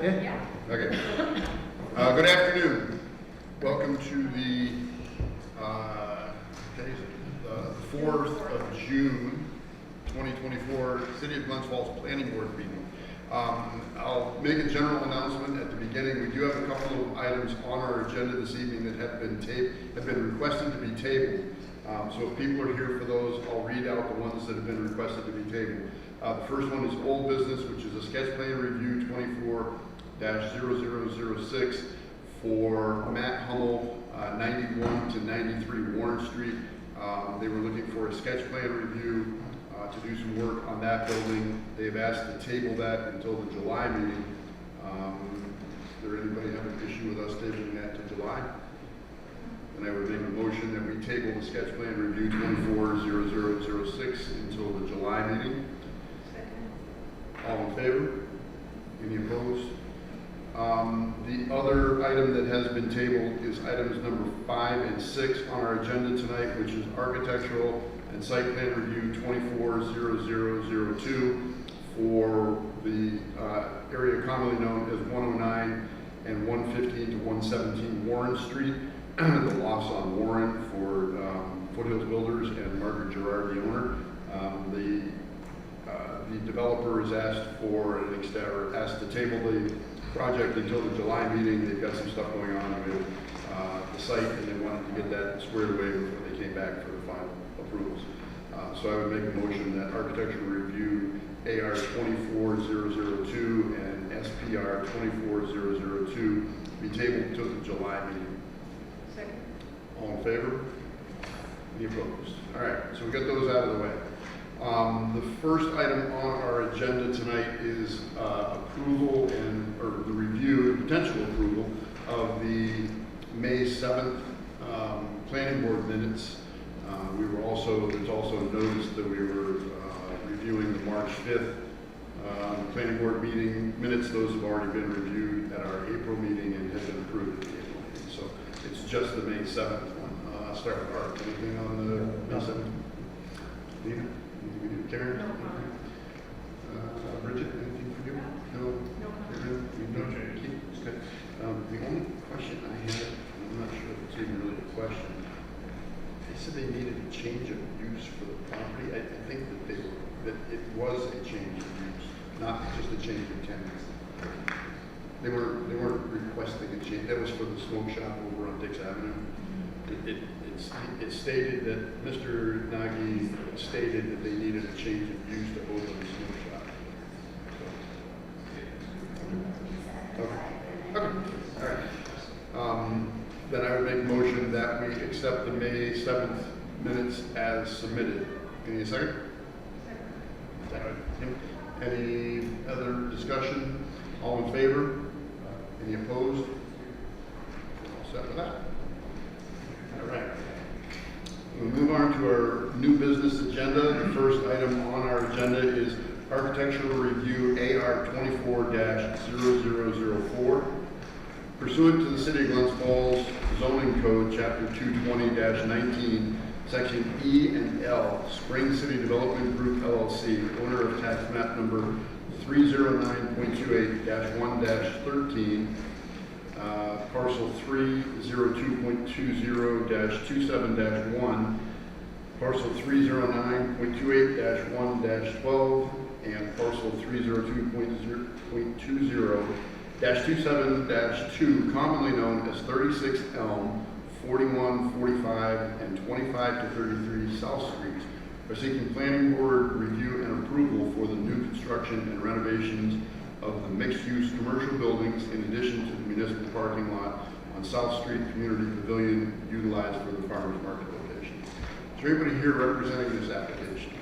Yeah. Okay. Good afternoon. Welcome to the 4th of June, 2024 City of Glens Falls Planning Board meeting. I'll make a general announcement at the beginning. We do have a couple of items on our agenda this evening that have been requested to be tabled. So if people are here for those, I'll read out the ones that have been requested to be tabled. The first one is old business, which is a sketch plan review 24-0006 for Matt Hummel, 91 to 93 Warren Street. They were looking for a sketch plan review to do some work on that building. They've asked to table that until the July meeting. Does anybody have an issue with us tabling that to July? And I would make a motion that we table the sketch plan review 24-0006 until the July meeting. Second. All in favor? Any opposed? The other item that has been tabled is items number 5 and 6 on our agenda tonight, which is architectural and site plan review 24-0002 for the area commonly known as 109 and 115 to 117 Warren Street. The loss on Warren for Foothills Builders and Margaret Gerard, the owner. The developer is asked to table the project until the July meeting. They've got some stuff going on with the site, and they wanted to get that squared away before they came back for the final approvals. So I would make a motion that architectural review AR 24002 and SPR 24002 be tabled until the July meeting. Second. All in favor? Any opposed? All right, so we got those out of the way. The first item on our agenda tonight is approval or the review, potential approval of the May 7th planning board minutes. There's also notice that we were reviewing the March 5th planning board meeting minutes. Those have already been reviewed at our April meeting and have been approved at the April meeting. So it's just the May 7th one. I'll start with Art. Anything on the May 7th? Nina? Karen? No comment. Bridget, anything for you? No? No comment. No change. Okay. The only question I had, I'm not sure if it's even really a question. They said they needed a change of use for the property. I think that it was a change of use, not just a change of tenants. They weren't requesting a change. That was for the smoke shop over on Dix Avenue. It stated that Mr. Nagy stated that they needed a change of use to open the smoke shop. So, okay. All right. Then I would make a motion that we accept the May 7th minutes as submitted. Any second? Second. Any other discussion? All in favor? Any opposed? All set with that. All right. We'll move on to our new business agenda. The first item on our agenda is architectural review AR 24-0004. Pursuant to the City of Glens Falls Zoning Code, Chapter 220-19, Section E and L, Spring City Development Group LLC, owner of tax map number 309.28-1-13, parcel 302.20-27-1, parcel 309.28-1-12, and parcel 302.20-27-2, commonly known as 36 Elm, 41, 45, and 25 to 33 South Streets, are seeking planning board review and approval for the new construction and renovations of the mixed-use commercial buildings in addition to the municipal parking lot on South Street Community Pavilion utilized for the farmers market location. Is there anybody here representing this application?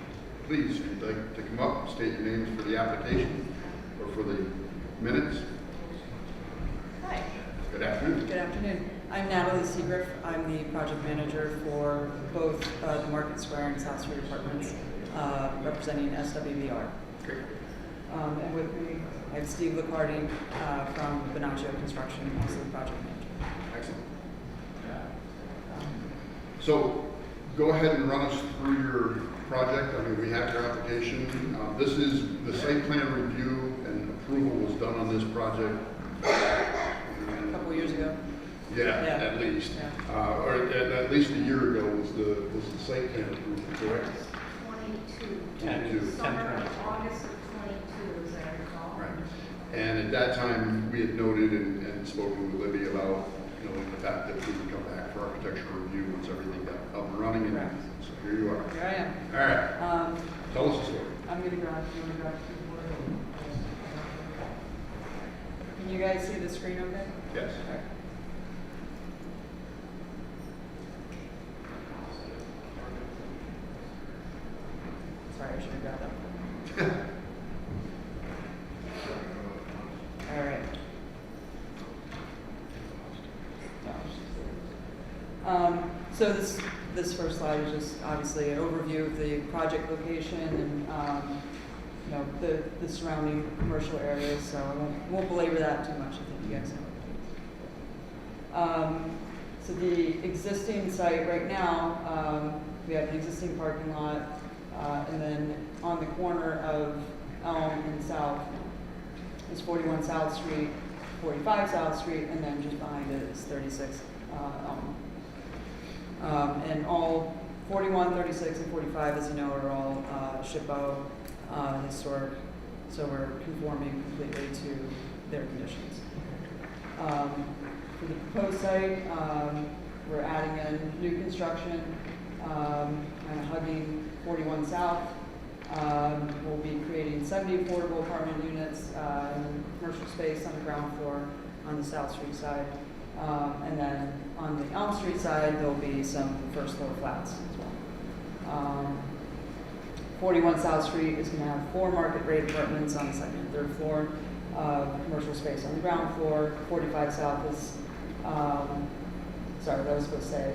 Please, if you'd like to come up, state your names for the application or for the minutes. Hi. Good afternoon. Good afternoon. I'm Natalie Seagriff. I'm the project manager for both the Market Square and South Street Apartments, representing SWBR. Great. And with me, I have Steve Liccardi from Bonaccio Construction, also the project manager. Excellent. So go ahead and run us through your project. I mean, we have your application. This is the site plan review and approval was done on this project a couple years ago. Yeah, Yeah. at least. Yeah. Or at least a year ago was the site plan approval, correct? 22. 22. Summer of August of 22, as I recall. Right. And at that time, we had noted and spoken with Libby about, the fact that we would come back for architectural review once everything got up and running, and Correct. so here you are. Here I am. All right, tell us the story. I'm gonna grab, you wanna grab the keyboard? Can you guys see the screen okay? Yes. Okay. Sorry, I should have got that. All right. So this first slide is just obviously an overview of the project location and the surrounding commercial areas. So I won't belabor that too much. I think you guys know. So the existing site right now, we have an existing parking lot, and then on the corner of Elm and South is 41 South Street, 45 South Street, and then just behind it is 36 Elm. And all 41, 36, and 45, as you know, are all SHPO historic, so we're conforming completely to their conditions. For the proposed site, we're adding in new construction, kind of hugging 41 South. We'll be creating 70 affordable apartment units and commercial space on the ground floor on the South Street side. And then on the Elm Street side, there'll be some first floor flats as well. 41 South Street is going to have 4 market rate apartments on the second and third floor, commercial space on the ground floor. 45 South is, sorry, that was supposed to say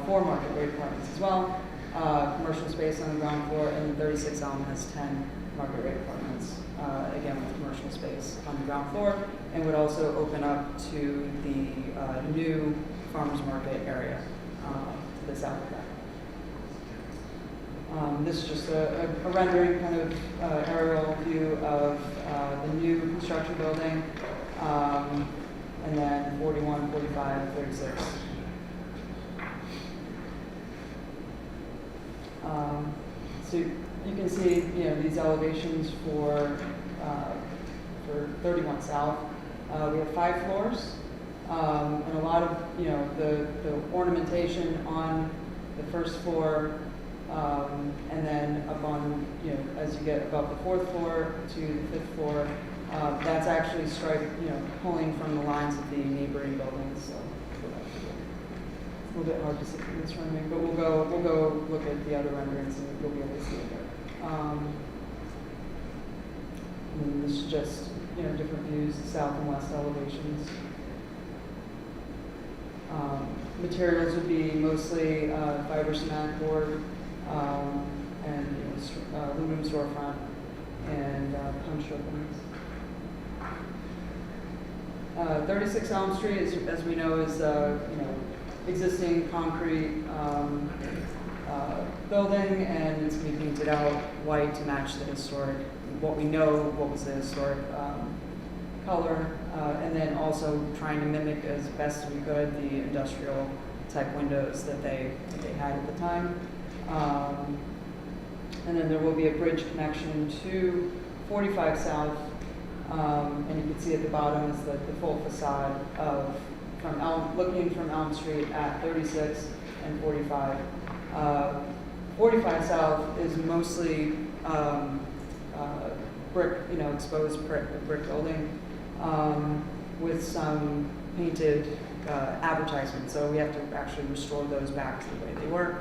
4 market rate apartments as well, commercial space on the ground floor, and 36 Elm has 10 market rate apartments, again with commercial space on the ground floor, and would also open up to the new farmers market area to the south of that. This is just a rendering kind of aerial view of the new construction building, and then 41, 45, 36. So you can see, these elevations for 31 South. We have 5 floors, and a lot of, the ornamentation on the first floor, and then up on, as you get above the 4th floor to the 5th floor, that's actually pulling from the lines of the neighboring buildings. So it's a little bit hard to see from this rendering, but we'll go look at the other renderings and you'll be able to see it there. And this is just, different views, south and west elevations. Materials would be mostly fiber cement board, and aluminum storefront and punch openings. 36 Elm Street, as we know, is existing concrete building, and it's going to be painted out white to match the historic, what was the historic color, and then also trying to mimic as best we could the industrial type windows that they had at the time. And then there will be a bridge connection to 45 South, and you can see at the bottom is the full facade of looking from Elm Street at 36 and 45. 45 South is mostly brick, exposed brick building with some painted advertisements. So we have to actually restore those back to the way they were.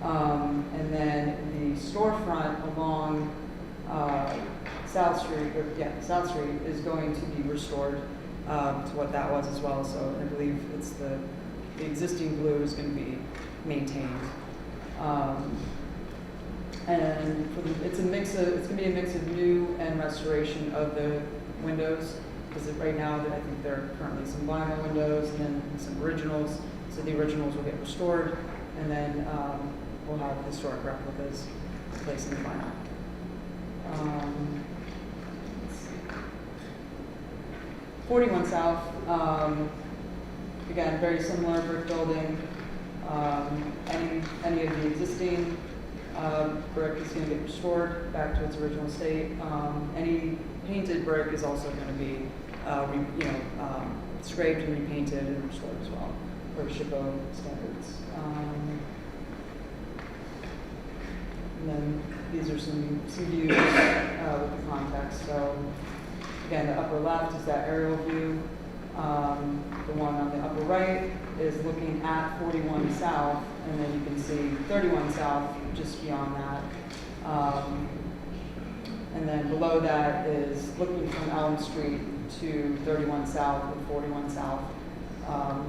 And then the storefront along South Street is going to be restored to what that was as well. So I believe it's the existing blue is going to be maintained. And it's going to be a mix of new and restoration of the windows, because right now I think there are currently some vinyl windows and then some originals. So the originals will get restored, and then we'll have historic replicas placed in the vinyl. Let's see. 41 South, again, very similar brick building. Any of the existing brick is going to get restored back to its original state. Any painted brick is also going to be, scraped and repainted and restored as well for SHPO standards. And then these are some views with the context. So again, the upper left is that aerial view. The one on the upper right is looking at 41 South, and then you can see 31 South just beyond that. And then below that is looking from Elm Street to 31 South and 41 South.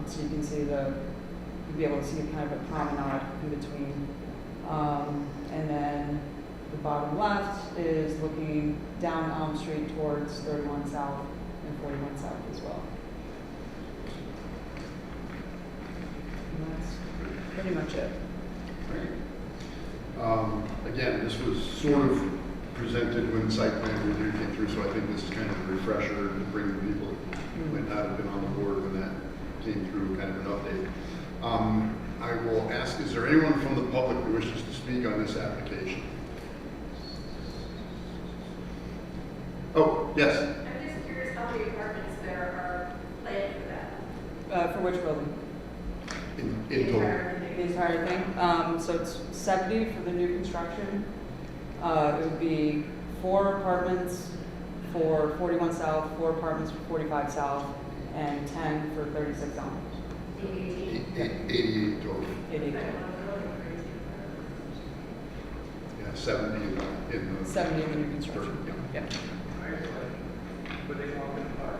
So you can see you'll be able to see kind of a promenade in between. And then the bottom left is looking down Elm Street towards 31 South and 41 South as well. And that's pretty much it. Again, this was sort of presented when site plan review came through, so I think this is kind of a refresher to bring the people who might not have been on the board when that came through, kind of an update. I will ask, is there anyone from the public who wishes to speak on this application? Oh, yes. I'm just curious how many apartments there are planned for that. For which building? In total. The entire thing. So it's 70 for the new construction. It would be 4 apartments for 41 South, 4 apartments for 45 South, and 10 for 36 Elm. 88 total. 88. Yeah, 70 in the 70 in the new construction. Yeah. Yeah. Would they walk in the park?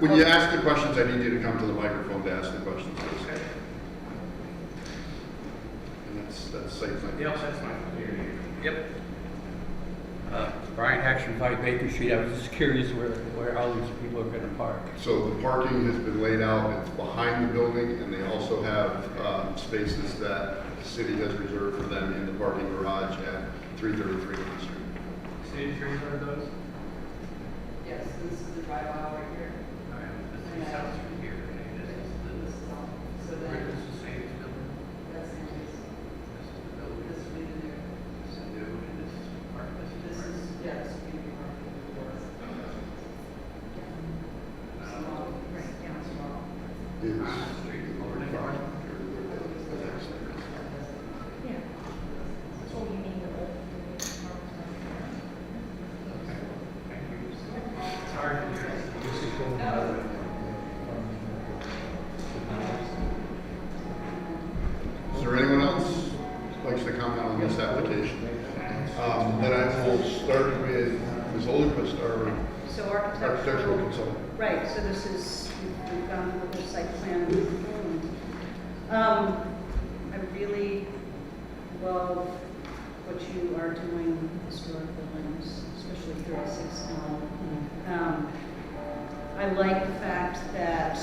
When you ask the questions, I need you to come to the microphone to ask the questions. Please. Okay. And that's site plan. Yeah, that's fine. Yep. Brian Hackson, 5 Baker Street. I was just curious where all these people are going to park. So the parking has been laid out, it's behind the building, and they also have spaces that the city has reserved for them in the parking garage at 333 Main Street. City trees are those? Yes, this is the drive aisle right here. All right, this is South Street here. Okay, this is So the, then this is the same building. that's the This is the building. this would be the new. This is new, and this is park. This is This park. is this would be the parking for us. Right, down small. Is On the street, over the park. Yeah. Oh, you mean the old? Thank you. It's hard to hear. Is there anyone else who likes to comment on this application? Then I will start with Ms. Olquist, our So architectural consultant. Right, so this is, we've gone through the whole site plan. I really love what you are doing with historic buildings, especially 36 Elm. I like the fact that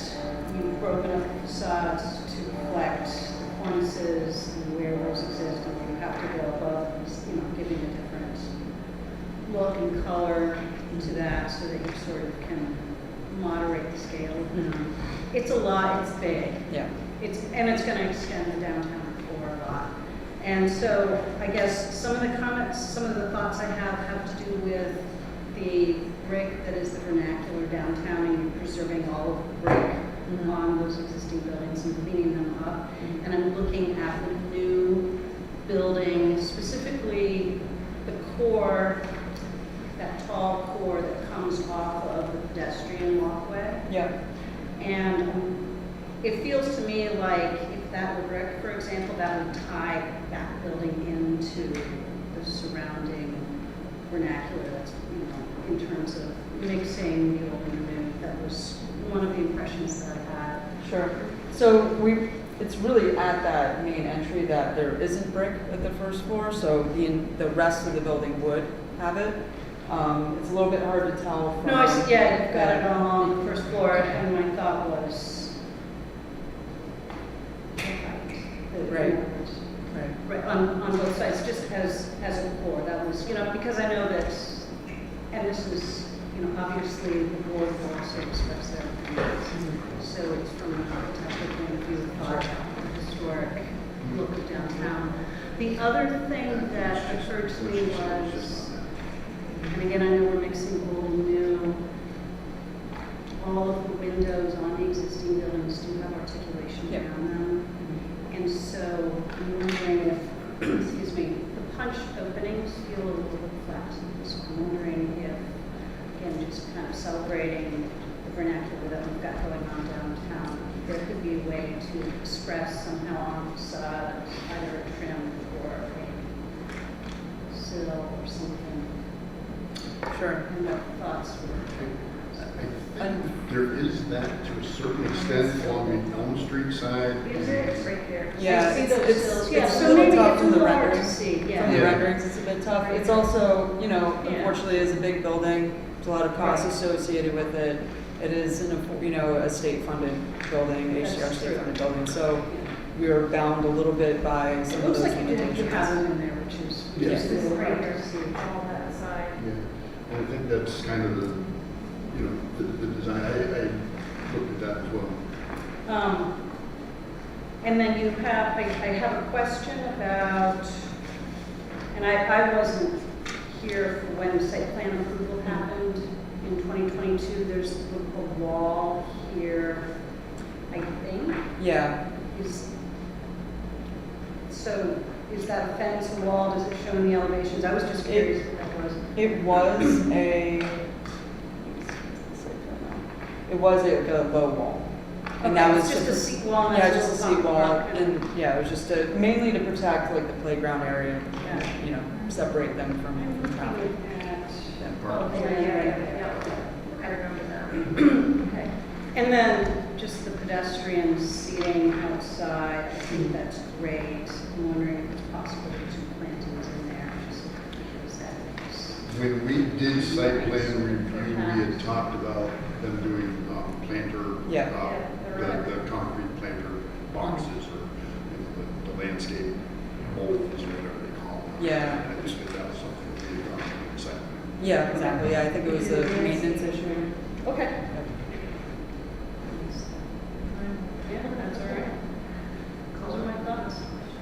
you've broken up the facades to reflect the cornices and where those exist, and you have to go above, giving a different look and color to that so that you sort of can moderate the scale. It's a lot, it's big. Yeah. And it's going to extend the downtown core a lot. And so I guess some of the comments, some of the thoughts I have to do with the brick that is the vernacular downtown and preserving all of the brick on those existing buildings and cleaning them up. And I'm looking at the new building, specifically the core, that tall core that comes off of the pedestrian walkway. Yeah. And it feels to me like if that were brick, for example, that would tie that building into the surrounding vernacular. That's, in terms of mixing the old and the new. That was one of the impressions that I had. Sure. So it's really at that main entry that there isn't brick at the first floor, so the rest of the building would have it. It's a little bit hard to tell from... No, I see, yeah, you've got it all on the first floor, and my thought was... Right. Right, on both sides, just as a core. That was, because I know that, and this is, obviously the board will also express their opinions. So it's from an architectural point of view, thought, historic look of downtown. The other thing that occurred to me was, and again, I know we're mixing old and new, all of the windows on the existing buildings do have articulation Yep. around them. And so I'm wondering if, excuse me, the punch openings feel a little bit flat. So I'm wondering if, again, just kind of celebrating the vernacular that we've got going on downtown, there could be a way to express somehow on the facade, either a trim or a sill or something. Sure. And what thoughts were. I think there is that to a certain extent along the Elm Street side. Is it? It's right there. Yeah, See it's, those it's, sills? it's Yeah, a so little maybe tough it's from the a little hard to renderings. see, yeah. From the Yeah. renderings, it's a bit tough. It's also, you know, Yeah. unfortunately, it's a big building. There's a lot of costs Right. associated with it. It is a state-funded building, That's HDR true. state-funded building. So we are bound a little bit by some It of looks those like you did limitations. have them in there, which is. Yeah. Just This is a little right hard here, to see. all that side. Yeah, and I think that's kind of the, you know, the design. I looked at that as well. And then you have, I have a question about, and I wasn't here for when site plan approval happened in 2022. There's a wall here, I think. Yeah, So is that a fence, a wall? Does it show in the elevations? I was just curious what that was. it was a low wall. And that Okay, was it's just a seat wall and Yeah, that's just a little seat wall, bump, okay. and yeah, it was just mainly to protect like the playground area, Yeah. you know, separate them from I'm traffic. looking at, Park. oh, yeah. I remember that. Okay. And then just the pedestrian seating outside, I think that's great. I'm wondering if it's possible to do some plantings in there, just because that is. When we did site plan review, we had talked about them doing planter, Yeah. the concrete planter boxes or the landscape bowls or whatever they call them. Yeah. I just think that was something that we had done in site plan. Yeah, exactly, yeah, I think it was a maintenance issue. Okay. Yeah, that's all right. Those are my thoughts.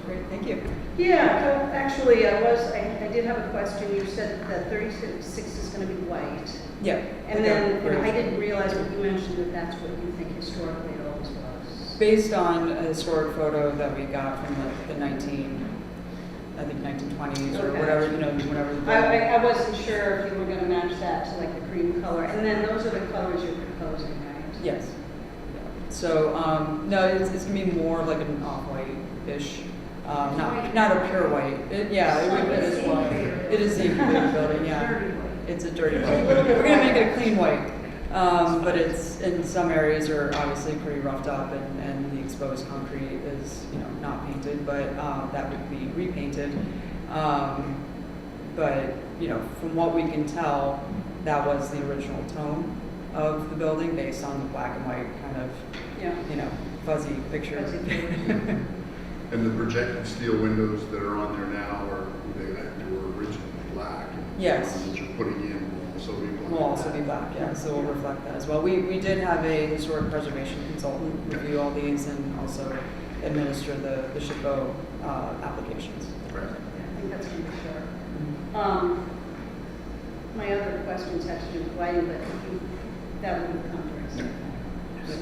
Great, thank you. Yeah, well, actually, I did have a question. You said that 36 is going to be white. Yeah. And then, and I didn't realize what you mentioned, that that's what you think historically it always was. Based on a historic photo that we got from the 1920s or Okay. whatever, you know, whatever. the- I wasn't sure if you were going to match that to like the cream color. And then those are the colors you're proposing, right? Yes. So, no, it's gonna be more of like an off-white-ish, not a pure white. It is white. It is the incubator building, yeah. Dirty white. It's a dirty white. We're gonna make it a clean white. But it's, in some areas are obviously pretty roughed up and the exposed concrete is, you know, not painted, but, that would be repainted. But, you know, from what we can tell, that was the original tone of the building based on the black and white kind of, Yeah. you know, fuzzy picture. Fuzzy picture. And the projected steel windows that are on there now they were originally black. And Yes. the ones that you're putting in will also be black. Will also be black, yeah, so we'll reflect that as well. We did have a historic preservation consultant review all these and also administer the SHPO applications. Right. I think that's going to be sure. My other questions had to do with lighting, but that would come to us. So,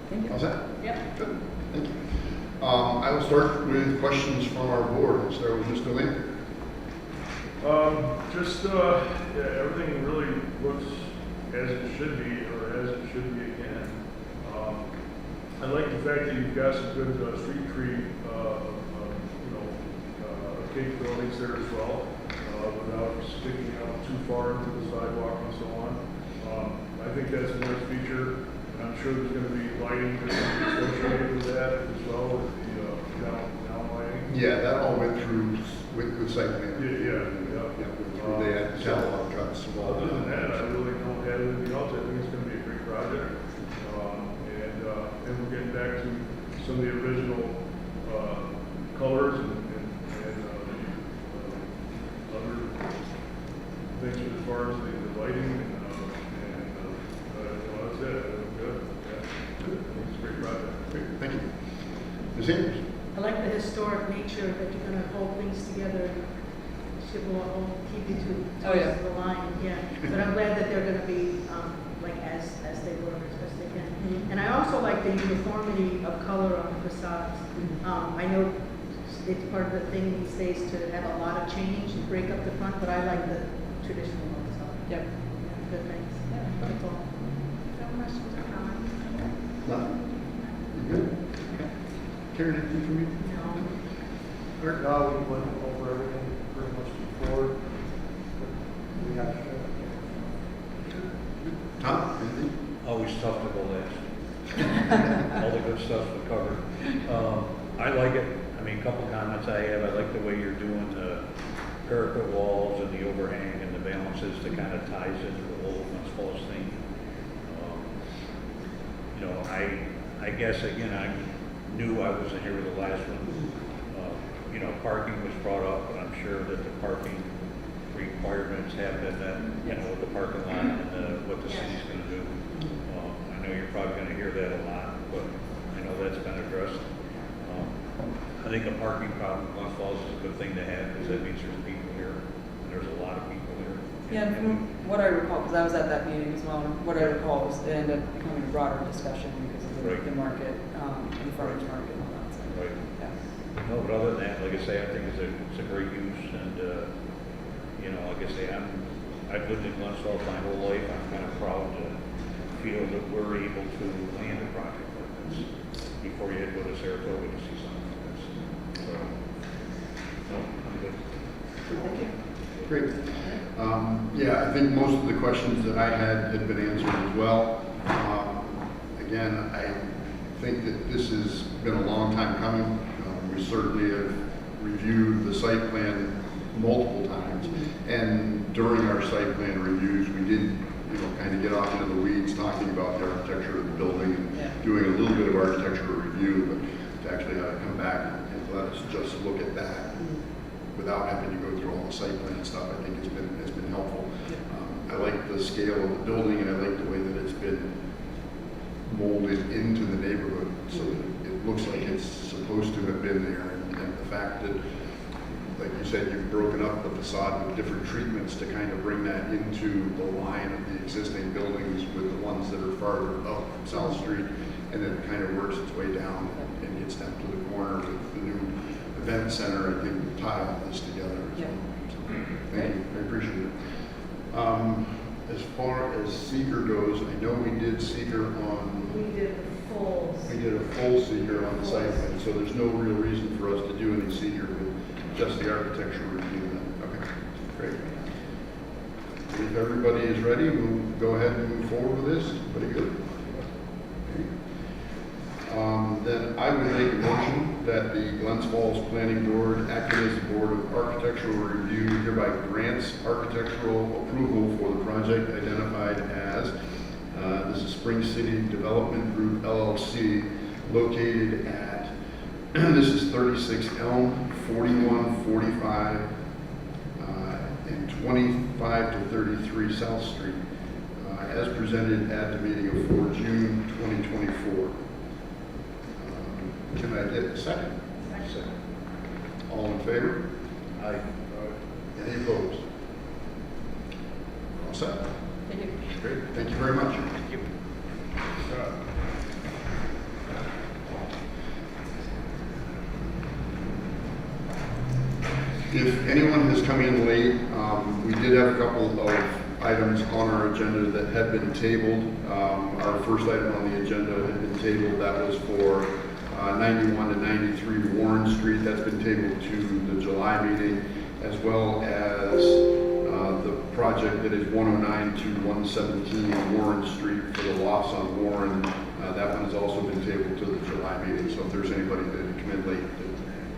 Thank you. How's that? Yep. Good, thank you. I will start with questions from our board. I'll start with Mr. Lane. Everything really looks as it should be, or as it should be again. I like the fact that you've got some good street tree, capabilities there as well, without sticking out too far into the sidewalk and so on. I think that's a nice feature, and I'm sure there's going to be lighting that's gonna be associated with that as well, with the down lighting. Yeah, that all went through with site plan. Yeah. They had catalog cuts. Other than that, I really don't have anything else. I think it's going to be a great project. And we're getting back to some of the original colors and other Ms. Andrews? I like the historic nature that you're gonna hold things together. Should will keep you to Oh, yeah. the line, yeah. But I'm glad that they're gonna be, like as they were, as best they can. Mhm. And I also like the uniformity of color on the facades. I know it's part of the thing these days to have a lot of change and break up the front, but I like the traditional ones, so. Yep. Yeah, good things. Yeah. That's all. No questions or comments? Nothing? You good? Okay. Karen, anything from you? No. No, we went over everything pretty much before. We got, Tom, anything? Always tough to go last. All the good stuff we covered. I like it. I mean, a couple comments I have. I like the way you're doing the parapet walls and the overhang and the balances to kind of ties into the whole Glens Falls thing. You know, I guess again, I knew I wasn't here with the last one. You know, parking was brought up, but I'm sure that the parking requirements have been met, you know, with the parking lot and what the city's going to do. I know you're probably going to hear that a lot, but I know that's been addressed. I think a parking problem in Glens Falls is a good thing to have because that means there's people here, and there's a lot of people here. Yeah, and from what I recall, because I was at that meeting as well, and what I recall was it ended up becoming a broader discussion because of Right. the market, and the farmer's market and all that. So, Right. yeah. No, but other than that, like I say, I think it's a great use, and you know, like I say, I've lived in Glens Falls my whole life. I'm kind of proud to feel that we're able to land a project like this before you had to go to Saratoga to see something like this. So, no, I'm good. Great. Yeah, I think most of the questions that I had been answered as well. Again, I think that this has been a long time coming. We certainly have reviewed the site plan multiple times. And during our site plan reviews, we did, kind of get off into the weeds talking about the architecture of the building and doing a little bit of architectural review, but to actually come back and let us just look at that without having to go through all the site plan stuff, I think has been helpful. I like the scale of the building, and I like the way that it's been molded into the neighborhood, so that it looks like it's supposed to have been there. And the fact that, like you said, you've broken up the facade with different treatments to kind of bring that into the line of the existing buildings with the ones that are farther up South Street, and then it kind of works its way down and gets down to the corner with the new event center. I think will tie all this together as well. So, thank you, I appreciate it. As far as seeker goes, I know we did seeker on. We did a full. We did a full seeker on the site plan, so there's no real reason for us to do any seeker with just the architectural review then. Okay, great. If everybody is ready, we'll go ahead and move forward with this. Pretty good. Okay. Then I would make a motion that the Glens Falls Planning Board, acting as the Board of Architectural Review, hereby grants architectural approval for the project identified as this is Spring City Development Group LLC, located at this is 36 Elm, 4145, and 25 to 33 South Street, as presented at the meeting of 4 June 2024. Can I get a second? Second. All in favor? Aye. Any opposed? All set? Thank you. Great, thank you very much. Thank you. If anyone has come in late, we did have a couple of items on our agenda that had been tabled. Our first item on the agenda had been tabled. That was for 91 to 93 Warren Street. That's been tabled to the July meeting, as well as the project that is 109 to 117 Warren Street for the loss on Warren. That one has also been tabled to the July meeting. So if there's anybody that had come in late that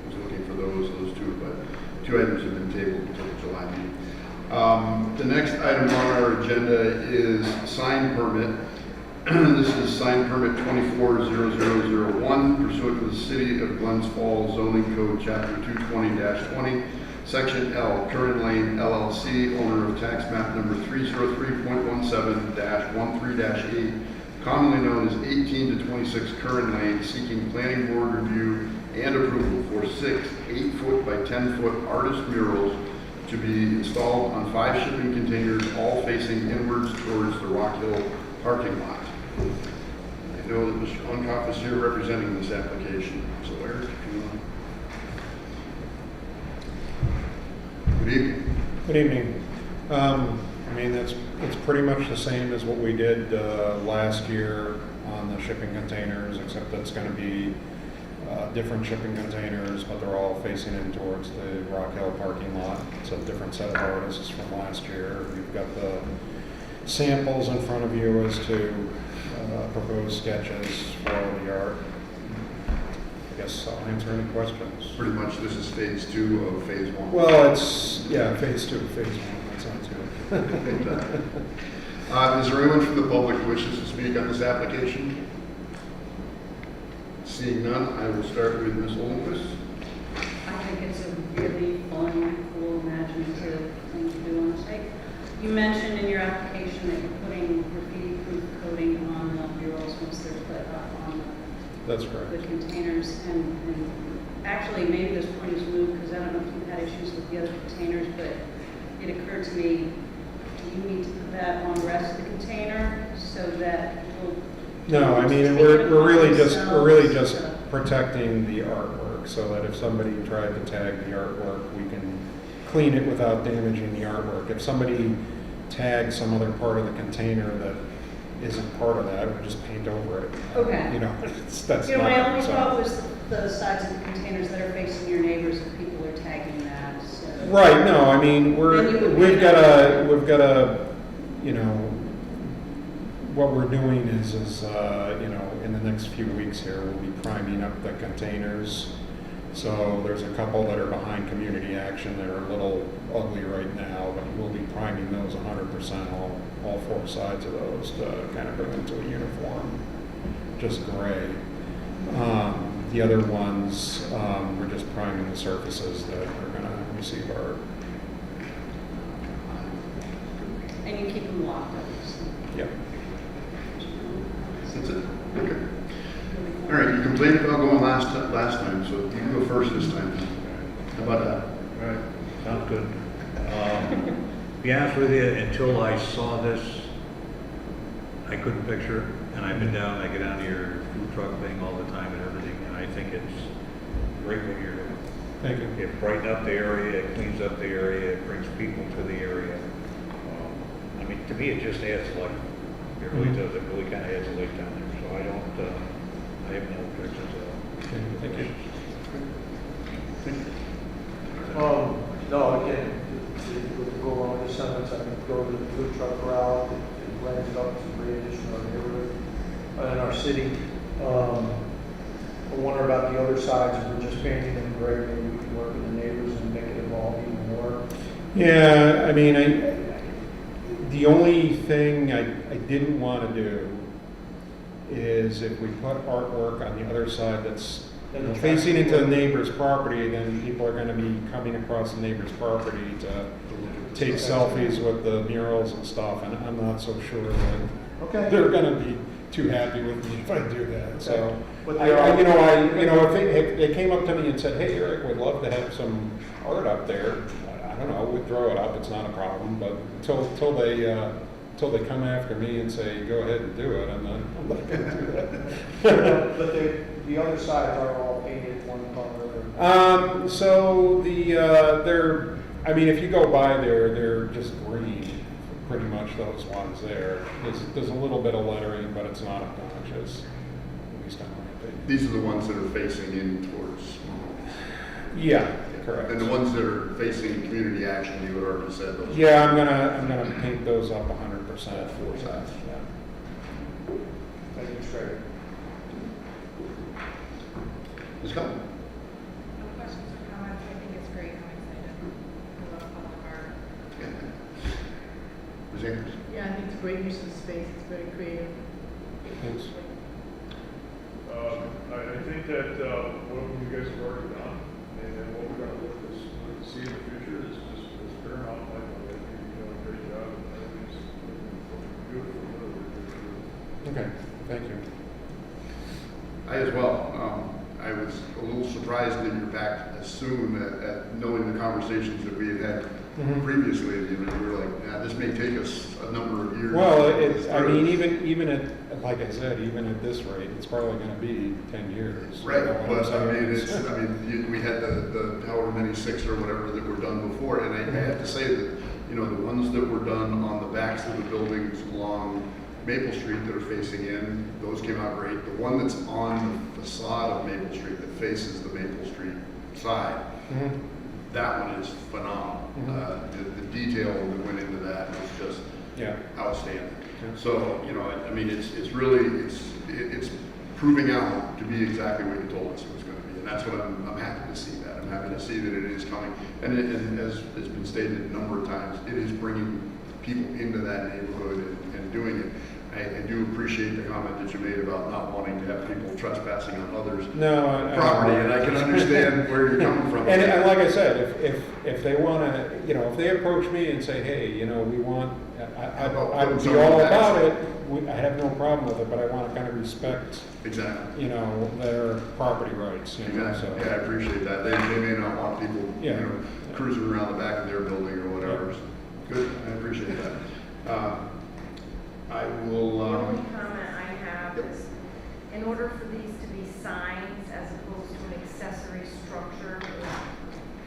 was looking for those two, but two items have been tabled until the July meeting. The next item on our agenda is sign permit. This is sign permit 240001 pursuant to the City of Glens Falls Zoning Code Chapter 220-20, Section L, Curran Lane LLC, owner of tax map number 303.17-13-8, commonly known as 18 to 26 Current Lane, seeking planning board review and approval for 6 8-foot by 10-foot artist murals to be installed on 5 shipping containers, all facing inwards towards the Rock Hill parking lot. I know that Mr. Unkoff is here representing this application. So Eric, if you want. Good evening. Good evening. I mean, it's pretty much the same as what we did last year on the shipping containers, except it's going to be different shipping containers, but they're all facing in towards the Rock Hill parking lot. It's a different set of artists from last year. We've got the samples in front of you as to proposed sketches for the art. I guess I'll answer any questions. Pretty much this is phase 2 of phase 1. Well, it's, yeah, phase 2, phase 1, that's not too. Is there anyone from the public who wishes to speak on this application? Seeing none, I will start with Ms. Olmquist. I think it's a really fun, cool, imaginative thing to do on the site. You mentioned in your application that you're putting graffiti-proof coating on the murals once they're put up on That's the correct. containers. And actually, maybe this point is moot because I don't know if you've had issues with the other containers, but it occurred to me, do you need to put that on the rest of the container so that people No, I mean, take we're it really upon just themselves? protecting the artwork, so that if somebody tried to tag the artwork, we can clean it without damaging the artwork. If somebody tags some other part of the container that isn't part of that, we just paint over it. Okay. You know, that's You know, not. my only so- thought was the sides of the containers that are facing your neighbors if people are tagging that, so. Right, no, I mean, Then you would we've be- got a, you know, what we're doing is, you know, in the next few weeks here, we'll be priming up the containers. So there's a couple that are behind community action that are a little ugly right now, but we'll be priming those 100%, all 4 sides of those to kind of bring them to a uniform, just gray. The other ones, we're just priming the surfaces that are going to receive our. And you keep them locked, obviously. Yep. That's it? Okay. All right, you complained about going last time, so you can go first this time. How about that? All right, sounds good. To be honest with you, until I saw this, I couldn't picture it. And I've been down, I get down to your food truck thing all the time and everything, and I think it's great what you're doing. Thank you. It brightens up the area, it cleans up the area, it brings people to the area. I mean, to me, it just adds life. It really does, it really kind of adds a life down there. So I don't, I have no objections at all. Thank you. No, again, to go along with the sentence, I think go to the food truck route, it lends up to great addition to our neighborhood, in our city. I wonder about the other sides, if we're just painting them gray, maybe we can work with the neighbors and make it evolve even more. Yeah, I mean, the only thing I didn't want to do is if we put artwork on the other side that's facing into the neighbor's property, then people are going to be coming across the neighbor's property to take selfies with the murals and stuff, and I'm not so sure that Okay. they're going to be too happy with me if I do that. So, But I, they are- if they came up to me and said, "Hey, Eric, we'd love to have some art up there," I don't know, we'd throw it up. It's not a problem. But till they come after me and say, "Go ahead and do it," I'm not going to do that. But the other sides are all painted one color. So they're, I mean, if you go by there, they're just green, pretty much those ones there. There's a little bit of lettering, but it's not obnoxious, at least in my opinion. These are the ones that are facing in towards. Yeah, correct. And the ones that are facing community action, you had already said those. Yeah, I'm gonna paint those up 100% for that. Yeah. I think it's great. Ms. Cullen? No questions or comments, I think it's great, I'm excited. I love public art. Ms. Andrews? Yeah, I think it's a great use of the space, it's very creative. Thanks. I think that what you guys have already done and what we're going to look to see in the future is paramount. I think you're doing a great job, and I think it's beautiful. Okay, thank you. I as well. I was a little surprised that you're back as soon at knowing the conversations that we had had Mhm. previously. You know, we were like, yeah, this may take us a number of years. Well, to get this I through." mean, even at, like I said, even at this rate, it's probably gonna be 10 years. Right, You know what I'm but I mean, saying? we had the however many 6 or whatever that were done before, and I have to say that, you know, the ones that were done on the backs of the buildings along Maple Street that are facing in, those came out great. The one that's on the facade of Maple Street that faces the Maple Street side, Mhm. that one is phenomenal. Mhm. The detail that went into that was just Yeah. outstanding. Yeah. So, you know, I mean, it's really, it's proving out to be exactly what you told us it was gonna be, and that's what I'm happy to see that. I'm happy to see that it is coming, and as has been stated a number of times, it is bringing people into that neighborhood and doing it. I do appreciate the comment that you made about not wanting to have people trespassing on others' No, property, and I can understand where you're coming from. And like I said, if they wanna, you know, if they approach me and say, hey, you know, we want, I would be all about it, I have no problem with it, but I wanna kind of respect, Exactly. you know, their property rights, you know, so. Exactly. Yeah, I appreciate that. They may not want people, you Yeah. know, cruising around the back of their building or whatever. Good, I appreciate that. I will, The only comment I have is, in order for these to be signs as opposed to an accessory structure,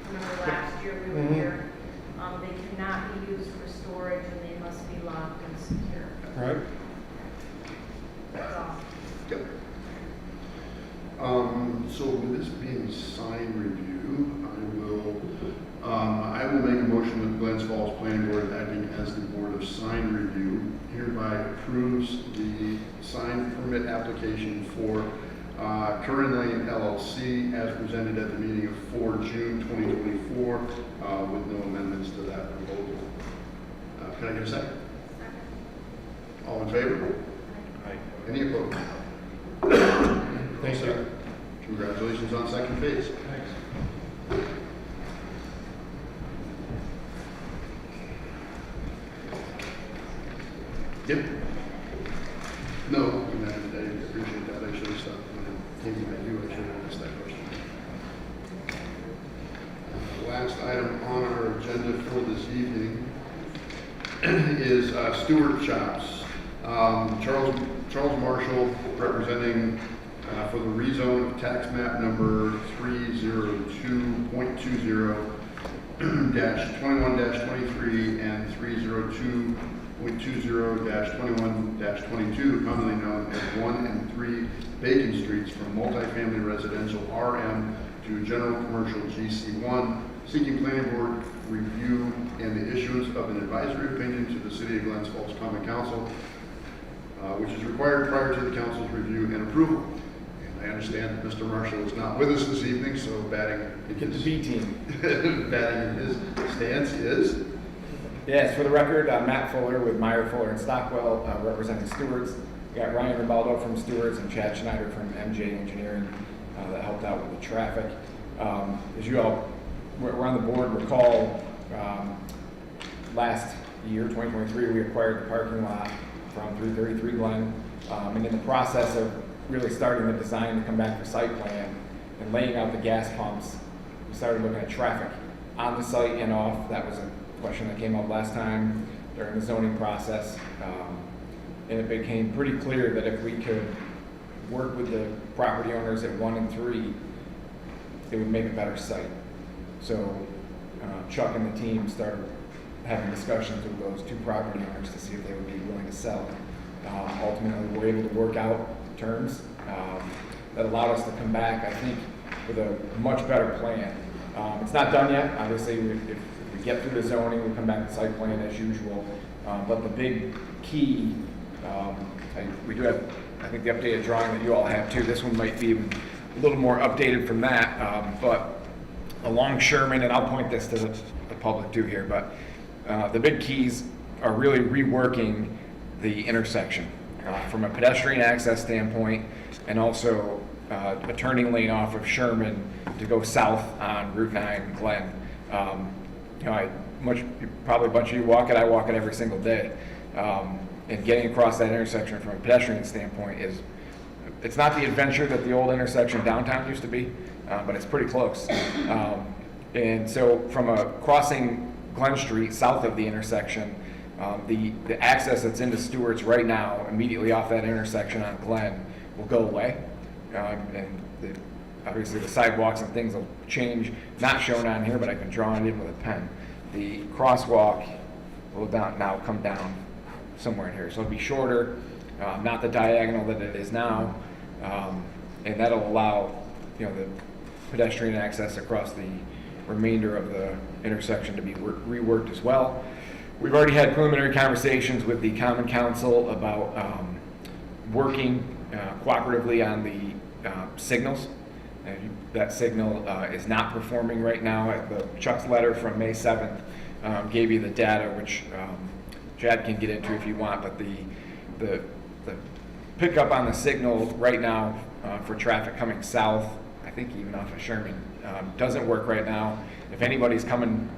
remember last year we were Mhm. here, they cannot be used for storage and they must be locked and secure. Right? That's all. yep. So with this being sign review, I will make a motion that Glens Falls Planning Board, acting as the Board of Sign Review, hereby approves the sign permit application for Curran Lane LLC as presented at the meeting of 4 June 2024 with no amendments to that proposal. Can I get a second? All in favor? I- Any opposed? Thank you. Congratulations on second phase. Thanks. Yep. No, and I appreciate that. I should have stopped when it came to you. I should have asked that question. Last item on our agenda for this evening is Stewart Shops. Charles Marshall representing for the rezone of tax map number 302.20-21-23 and 302.20-21-22, commonly known as 1 and 3 Bacon Streets, from multifamily residential RM to general commercial GC1, seeking planning board review and the issuance of an advisory opinion to the City of Glens Falls Common Council, which is required prior to the council's review and approval. And I understand that Mr. Marshall is not with us this evening, so batting in his team. batting in his stance is. Yes, for the record, Matt Fuller with Meyer, Fuller and Stockwell, representing Stewart's. We got Ryan Ribaldo from Stewart's and Chad Schneider from MJ Engineering that helped out with the traffic. As you all were on the board recall, last year, 2023, we acquired the parking lot from 333 Glen, and in the process of really starting the design to come back for site plan and laying out the gas pumps, we started looking at traffic on the site and off. That was a question that came up last time during the zoning process, and it became pretty clear that if we could work with the property owners at 1 and 3, it would make a better site. So Chuck and the team started having discussions with those 2 property owners to see if they would be willing to sell. Ultimately, we were able to work out terms that allowed us to come back, I think, with a much better plan. It's not done yet. Obviously, if we get through the zoning, we come back to site plan as usual. But the big key, we do have, I think, the updated drawing that you all have too. This one might be even a little more updated from that. But along Sherman, and I'll point this to the public too here, but the big keys are really reworking the intersection from a pedestrian access standpoint, and also a turning lane off of Sherman to go south on Route 9 Glen. You know, probably a bunch of you walk it. I walk it every single day. and getting across that intersection from a pedestrian standpoint is, it's not the adventure that the old intersection downtown used to be, but it's pretty close. And so from a crossing Glen Street south of the intersection, the access that's into Stewart's right now, immediately off that intersection on Glen, will go away. And obviously the sidewalks and things will change, not shown on here, but I can draw it in with a pen. The crosswalk will now come down somewhere in here. So it'll be shorter, not the diagonal that it is now, and that'll allow, the pedestrian access across the remainder of the intersection to be reworked as well. We've already had preliminary conversations with the Common Council about working cooperatively on the signals. And that signal is not performing right now. Chuck's letter from May 7th gave you the data, which Chad can get into if you want, but the pickup on the signal right now for traffic coming south, I think even off of Sherman, doesn't work right now. If anybody's coming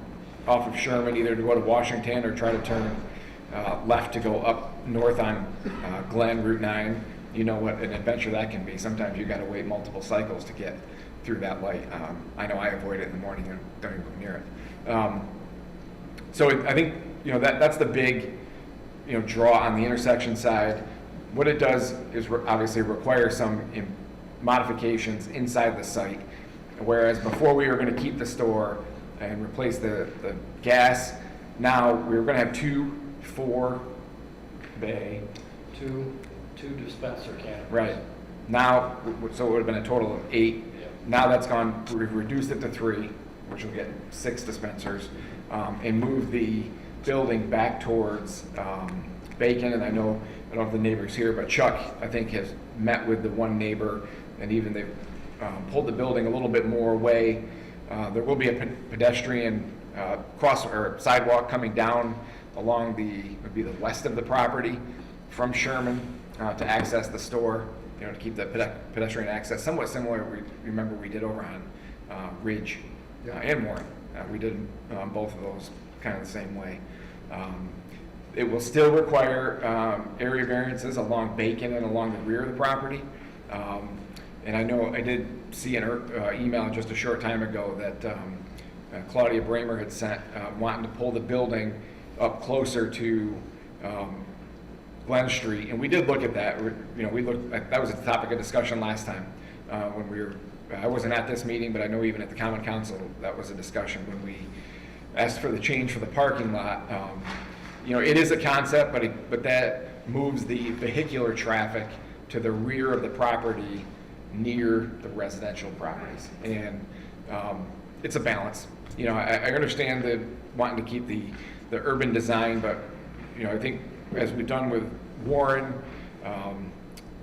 off of Sherman, either to go to Washington or try to turn left to go up north on Glen, Route 9, you know what an adventure that can be. Sometimes you got to wait multiple cycles to get through that light. I know I avoid it in the morning and don't even go near it. So I think that's the big draw on the intersection side. What it does is obviously require some modifications inside the site, whereas before we were going to keep the store and replace the gas. Now we're going to have 2 4-bay. Two dispenser canopies. Right. Now, so it would have been a total of 8. Yeah. Now that's gone, we've reduced it to 3, which will get 6 dispensers, and move the building back towards Bacon. And I don't know if the neighbor's here, but Chuck, I think, has met with the one neighbor, and even they've pulled the building a little bit more away. There will be a pedestrian cross or sidewalk coming down along would be the west of the property from Sherman to access the store, to keep the pedestrian access somewhat similar. Remember we did over on Ridge and Warren. We did both of those kind of the same way. It will still require area variances along Bacon and along the rear of the property. And I know I did see an email just a short time ago that Claudia Bramer had sent, wanting to pull the building up closer to Glen Street, and we did look at that. We looked. That was a topic of discussion last time when we were. I wasn't at this meeting, but I know even at the Common Council that was a discussion when we asked for the change for the parking lot. It is a concept, but that moves the vehicular traffic to the rear of the property near the residential properties, and it's a balance. I understand the wanting to keep the urban design, but I think as we've done with Warren,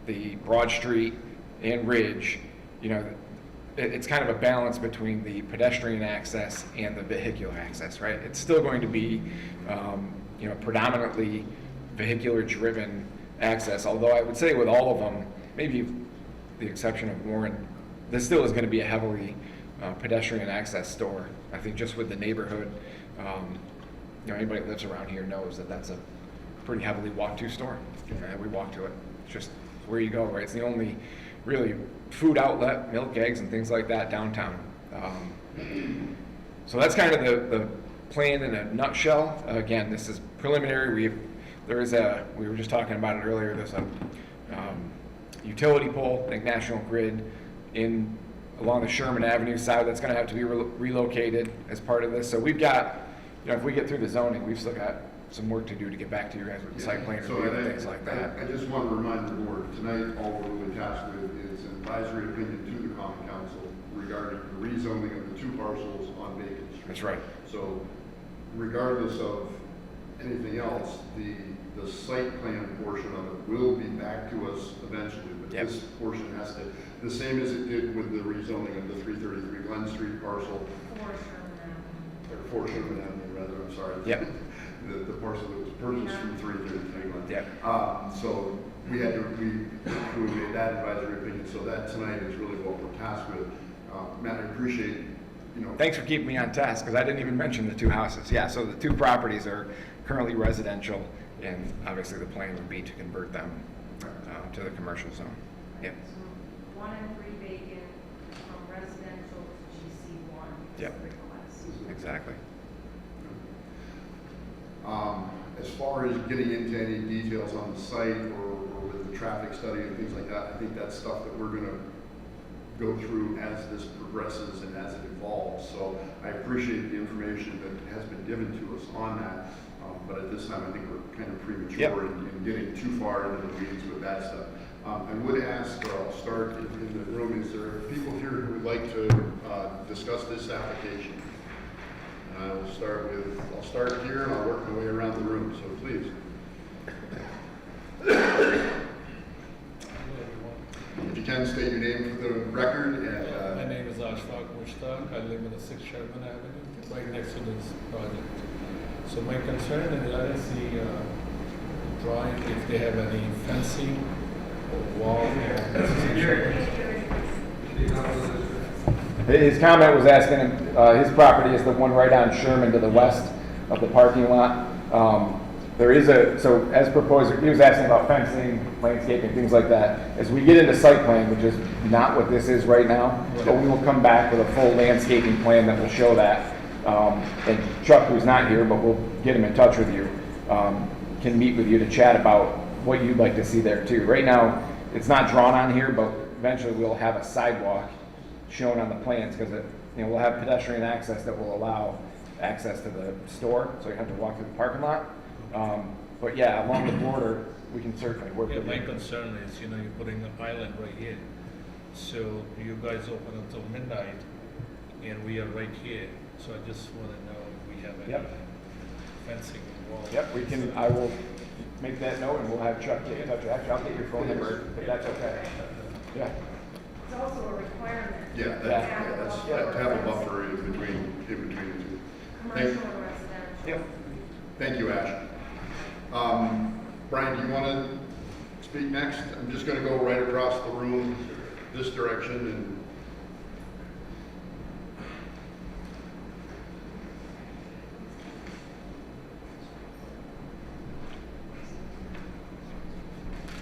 the Broad Street and Ridge, it's kind of a balance between the pedestrian access and the vehicular access, right? It's still going to be predominantly vehicular driven access, although I would say with all of them, maybe the exception of Warren, this still is going to be a heavily pedestrian access store. I think just with the neighborhood, anybody that lives around here knows that that's a pretty heavily walked to store. We walk to it. It's just where you go, right? It's the only really food outlet, milk, eggs, and things like that downtown. So that's kind of the plan in a nutshell. Again, this is preliminary. We were just talking about it earlier. There's a utility pole, I think National Grid, along the Sherman Avenue side that's going to have to be relocated as part of this. So we've got, if we get through the zoning, we've still got some work to do to get back to you guys with the site plan review and things like that. I just want to remind the board, tonight all we're really tasked with is an advisory opinion to the Common Council regarding the rezoning of the 2 parcels on Bacon Street. That's right. So regardless of anything else, the site plan portion of it will be back to us eventually, but Yep. this portion has to, the same as it did with the rezoning of the 333 Glen Street parcel, or 4 Sherman Avenue rather, I'm sorry. Yep. The parcel that was purchased from 333 Glen. Yep. So we made that advisory opinion, so that tonight is really what we're tasked with. Matt, I appreciate, Thanks for keeping me on task, because I didn't even mention the 2 houses. Yeah, so the 2 properties are currently residential, And obviously the plan would be to convert them to the commercial zone. Yep. So 1 and 3 vacant from residential to GC1 is the Yep. request. Exactly. As far as getting into any details on the site or with the traffic study and things like that, I think that's stuff that we're gonna go through as this progresses and as it evolves. So I appreciate the information that has been given to us on that. But at this time, I think we're kind of premature Yep. in getting too far into the weeds with that stuff. I would ask, or I'll start in the room, is there people here who would like to discuss this application? And I'll start here and I'll work my way around the room, so please. If you can, state your name for the record and. My name is Ashfaq Mushtaq. I live in the 6 Sherman Avenue, right next to this project. So my concern is I don't see drawing if they have any fencing or wall. His comment was asking him, his property is the one right on Sherman to the west of the parking lot. There is so as proposed, he was asking about fencing, landscaping, things like that. As we get into site plan, which is not what this is right now, but we will come back with a full landscaping plan that will show that. And Chuck, who's not here, but we'll get him in touch with you, can meet with you to chat about what you'd like to see there too. Right now, it's not drawn on here, but eventually we'll have a sidewalk shown on the plans because we'll have pedestrian access that will allow access to the store, so you have to walk through the parking lot. But yeah, along the border, we can certainly work with My you. concern is, you're putting an island right here. So you guys open until midnight and we are right here. So I just want to know if we have any Yep. fencing wall. Yep, I will make that note and we'll have Chuck get in touch. Actually, I'll get your phone number if that's okay. Yeah. It's also a requirement. Yeah, that's, to have a buffer in between the two. Commercial and residential. Yep. Thank you, Ash. Brian, do you want to speak next? I'm just going to go right across the room this direction and.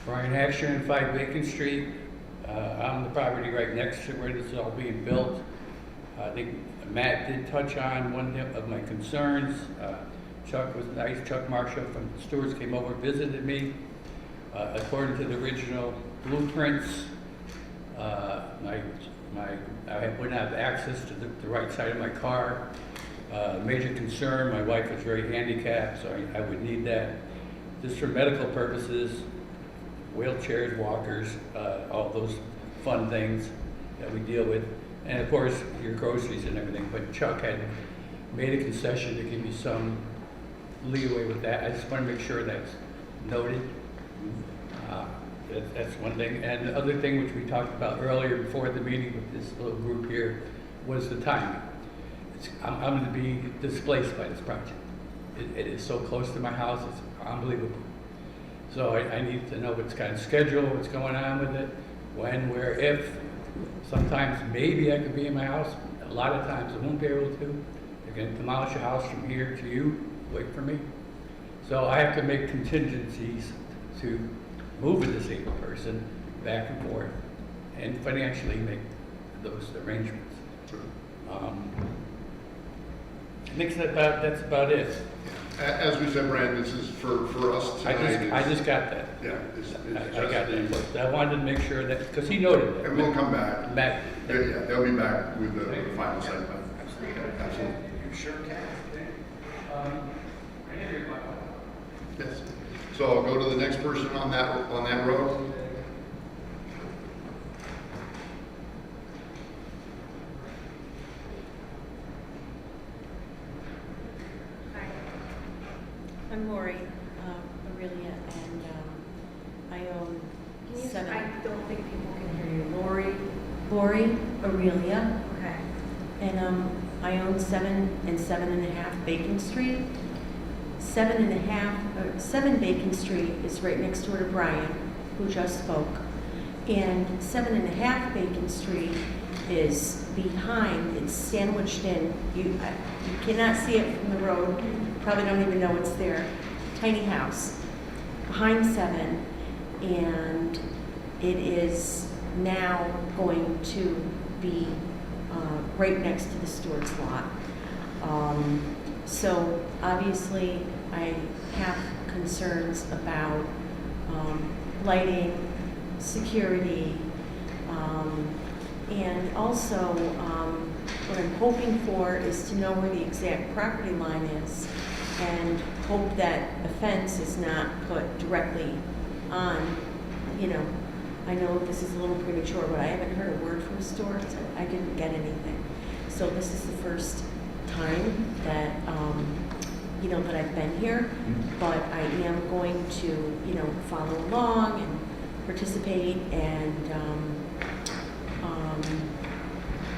Brian Asher, 5 Bacon Street. I'm the property right next to where this is all being built. I think Matt did touch on one of my concerns. Chuck was nice. Chuck Marshall from Stewart's came over, visited me. According to the original blueprints, I wouldn't have access to the right side of my car. Major concern, my wife is very handicapped, so I would need that. Just for medical purposes, wheelchairs, walkers, all those fun things that we deal with. And of course, your groceries and everything. But Chuck had made a concession to give me some leeway with that. I just want to make sure that's noted. That's one thing. And the other thing which we talked about earlier before the meeting with this little group here was the timing. I'm going to be displaced by this project. It is so close to my house, it's unbelievable. So I need to know what's kind of schedule, what's going on with it, when, where, if. Sometimes maybe I could be in my house. A lot of times I won't be able to. They're going to demolish a house from here to you, wait for me. So I have to make contingencies to move a disabled person back and forth and financially make those arrangements. I think that's about it. As we said, Brian, this is for us tonight. I just got that. Yeah, it's just I got that. I wanted to make sure that, because he noted that. And we'll come back. Back. Yeah, they'll be back with the final site plan. Absolutely. You sure can. Yes. So I'll go to the next person on that row. I'm Lori Aurelia, and I own Can you, 7. I don't think people can hear you. Lori Aurelia, Okay. and I own 7 and 7.5 Bacon Street. 7 Bacon Street is right next door to Brian, who just spoke, and 7.5 Bacon Street is behind. It's sandwiched in. You cannot see it from the road. Probably don't even know it's there. Tiny house. behind 7, and it is now going to be right next to the Stewart's lot. So obviously, I have concerns about lighting, security, and also what I'm hoping for is to know where the exact property line is, and hope that a fence is not put directly on, you know, I know this is a little premature, but I haven't heard a word from Stewart's. I didn't get anything. So this is the first time that, you know, that I've been here, but I am going to, you know, follow along and participate, and,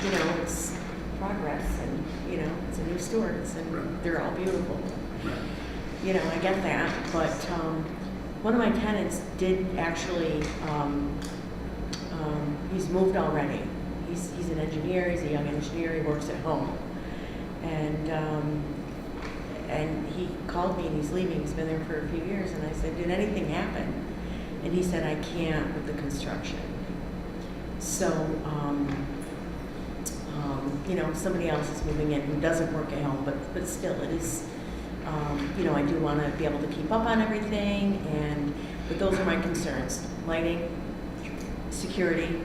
you know, it's progress, and, you know, it's a new Stewart's, and they're all beautiful. You know, I get that, but one of my tenants did actually, he's moved already. He's an engineer, he's a young engineer, he works at home. And he called me and he's leaving, he's been there for a few years, and I said, did anything happen? And he said, I can't with the construction. So, you know, somebody else is moving in who doesn't work at home, but still it is, you know, I do want to be able to keep up on everything, but those are my concerns: lighting, security,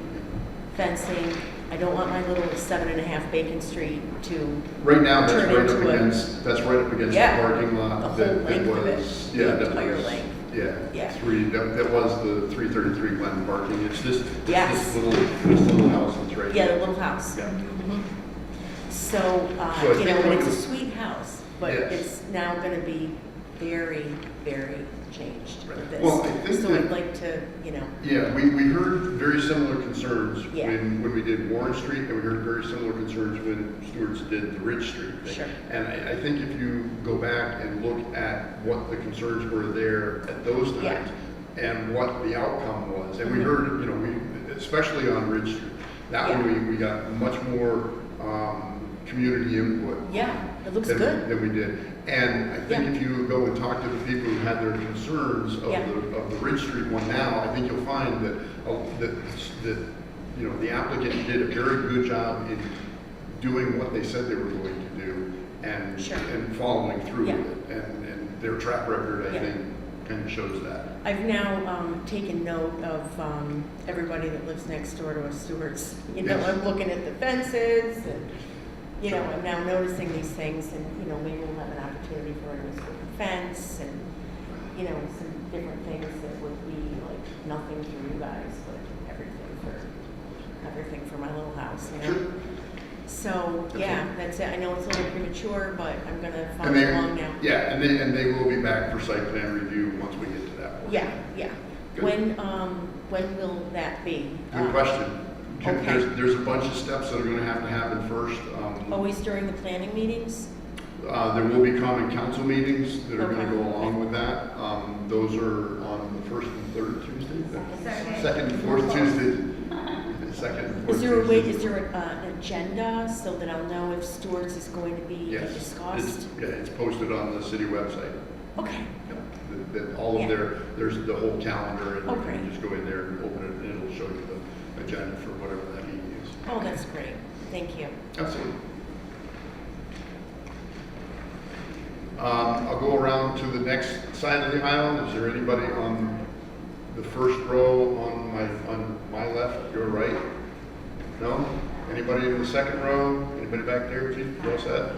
fencing. I don't want my little 7.5 Bacon Street to Right now, that's turn right up into against, that's right up against the Yeah, parking lot. the whole that length of it, was- the yeah, that entire was- length. Yeah. Yeah. That was the 333 Glen parking. It's this Yes. little house that's right Yeah, there. the little house. Yeah. Mhm. So, So I you think know, what and it's a you- sweet house, but Yes. it's now going to be very, very changed with this. Well, I think so that- I'd like to, you know, Yeah, we heard very similar concerns Yeah. when we did Warren Street, and we heard very similar concerns when Stewart's did the Ridge Street thing. Sure. And I think if you go back and look at what the concerns were there at those Yeah. times, and what the outcome was, and we Mhm. heard, you know, especially on Ridge Street, that Yeah. one we got much more community input. yeah, it looks than, good. than we did. And I think Yeah. if you go and talk to the people who had their concerns of Yeah. the Ridge Street one now, I think you'll find that you know, the applicant did a very good job in doing what they said they were going to do, and Sure. and following through Yeah. with it. And their track record, I Yeah. think, kind of shows that. I've now taken note of everybody that lives next door to a Stewart's. You know, Yes. I'm looking at the fences, and, you know, I'm now noticing these things, and, you know, maybe we'll have an opportunity for a new fence, and, you know, some different things that would be like nothing for you guys, but everything for my little house, you know? Sure. So, yeah, that's it. I know it's a little premature, but I'm gonna follow And they, along now. yeah, and they will be back for site plan review once we get to that point. Yeah, yeah. Good. When will that be? Good question. Okay. There's a bunch of steps that are gonna have to happen first. Always during the planning meetings? There will be common council meetings that are gonna Okay. go along with that. Those are on the first and third Tuesday? Second and fourth Tuesday. Second and fourth Is there a way, Tuesday. is there an agenda so that I'll know if Stewart's is going to be Yes. discussed? It's posted on the city website. Okay, That all of Yeah. there's the whole calendar, and you Okay. can just go in there and open it, and it'll show you the agenda for whatever that meeting is. oh, that's great, thank you. Absolutely. I'll go around to the next side of the aisle. Is there anybody on the first row on my left, your right? No? Anybody in the second row? Anybody back there, Chief? You all set?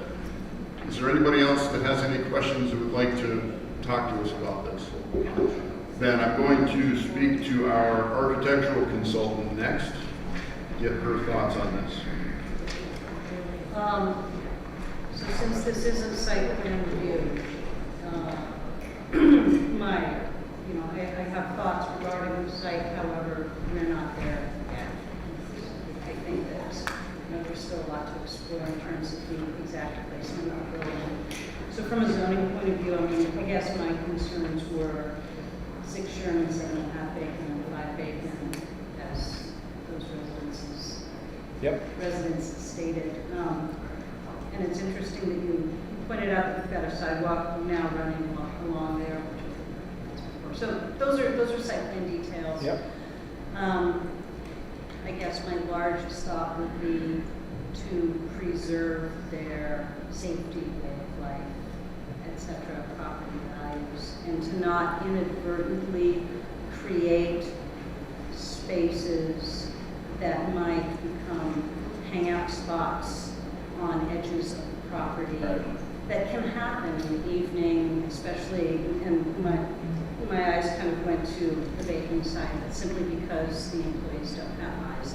Is there anybody else that has any questions that would like to talk to us about this? Then I'm going to speak to our architectural consultant next, get her thoughts on this. So since this is a site plan review, I have thoughts regarding the site, however, we're not there yet. I think that, there's still a lot to explore in terms of the exact placement of the building. So from a zoning point of view, I guess my concerns were 6 Sherman, 7.5 Bacon, and 5 Bacon, as those residents stated. And it's interesting that you pointed out that we've got a sidewalk now running along there, which is forth. So those are site plan details. Yep. I guess my largest thought would be to preserve their safety, way of life, et cetera, property values, and to not inadvertently create spaces that might become hangout spots on edges of the property. That can happen in the evening, especially, and my eyes kind of went to the baking side, but simply because the employees don't have eyes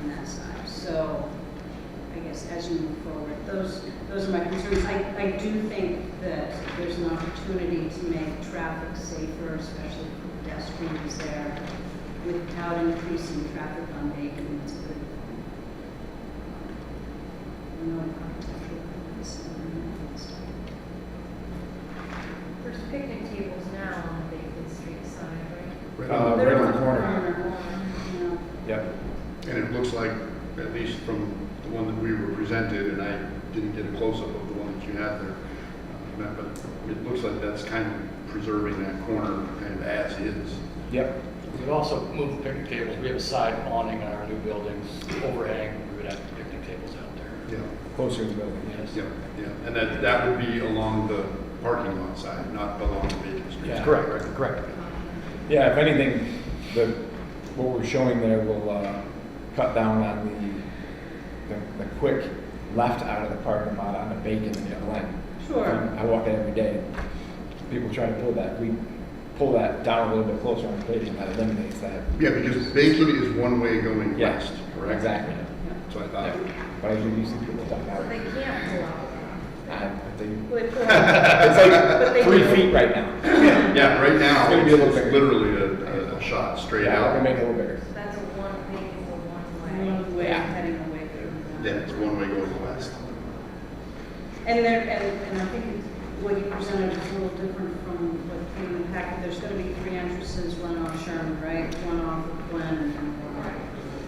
on that side. So I guess as you move forward, those are my concerns. I do think that there's an opportunity to make traffic safer, especially for pedestrians there, without increasing traffic on Bacon. It's good. No architectural plans. There's picnic tables now on the Bacon Street side, right? Right on the corner. Yeah. Yep. And it looks like, at least from the one that we were presented, and I didn't get a close-up of the one that you had there, Matt, but it looks like that's kind of preserving that corner kind of as is. Yep. We've also moved the picnic tables. We have a side awning on our new buildings, overhang. We would have picnic tables out there. Yeah. Closer to the building, yes. Yeah, yeah, and that would be along the parking lot side, not along the Bacon Street. Yeah. Correct. Yeah, if anything, what we're showing there will cut down on the quick left out of the parking lot on the Bacon and Glen. Sure. I walk it every day. People try to pull that. We pull that down a little bit closer on the Bacon. That eliminates that. Yeah, because Bacon is one way going Yeah, west, correct? exactly. That's what I thought. But I do see people talk about So they it. can't pull out. It's like 3 feet right now. Yeah, right now, It's gonna be a little it's bigger. literally a shot straight Yeah, we're out. gonna make it a little bigger. So that's a one-way. One way Yeah. heading away from Yeah, it's one way going west. And I think what you presented is a little different from what came in the packet. There's going to be 3 entrances, one off Sherman, right? One off of Glen and then one.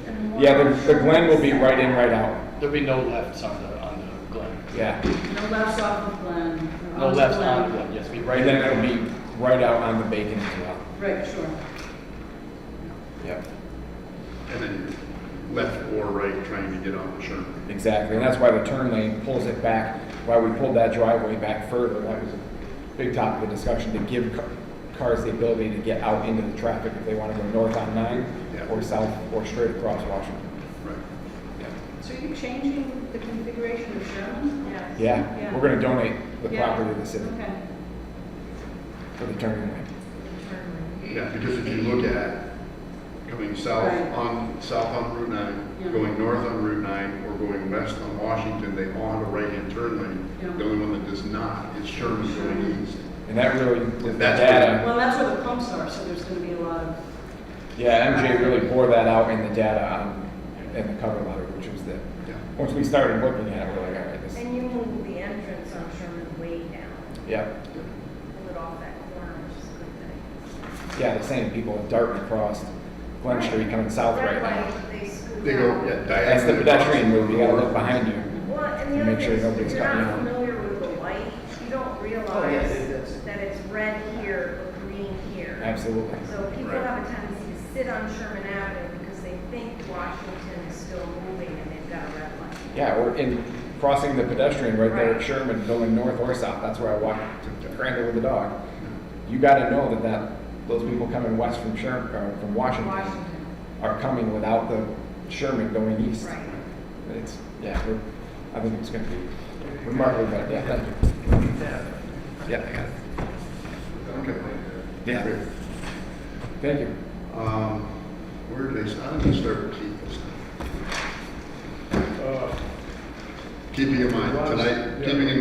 And one Yeah, off the Glen will be Sherman. right in, right out. There'll be no lefts on the Glen. Yeah. No lefts off of Glen. No onto lefts Glen. on Glen, yes, be right And then in. it'll be right out on the Bacon as well. Right, sure. Yep. And then left or right trying to get on the Sherman. Exactly, and that's why the turn lane pulls it back, why we pulled that driveway back further. That was a big topic of discussion, to give cars the ability to get out into the traffic if they want to go north on 9 Yeah. or south or straight across Washington. Right. So are you changing the configuration of Sherman? Yes. Yeah, Yeah. we're gonna donate the Yeah. property to the city Okay. for the turning lane. Yeah, because if you look at coming south Right. on Route 9, Yeah. going north on Route 9, or going west on Washington, they all have a right-hand turn lane. Yeah. The only one that does not is Sherman going east. And that really, with the That's data, Well, that's where the pumps are, so there's going to be a lot of, yeah, MJ really bore that out in the data in the cover letter, which was that, Yeah. once we started looking at it, we're like, all right, this, And you move the entrance on Sherman way down, yeah. pull it off that corner, which is a good thing. Yeah, the same people darting across Glen Street coming south right Red now. light, they scoot They go, out. yeah, That's the diagonally pedestrian across. move, you gotta look behind you. Well, and the to other make thing sure is, nobody's if you're cutting not out. familiar with the light, you don't realize that it's red here or green here. Absolutely. So people Right. have a tendency to sit on Sherman Avenue because they think Washington is still moving and they've got a red light. Yeah, we're in crossing the pedestrian right there at Right. Sherman, going north or south. That's where I walk to Crandall with the dog. You gotta know that those people coming west from Sherman, from Washington are coming without the Sherman going east. Right. It's, yeah, I think it's gonna be remarkably better. Yeah, thank you. Yeah, I got it. Okay. Yeah. Great. Thank you. Where did how did they start with Keith this time? Keeping in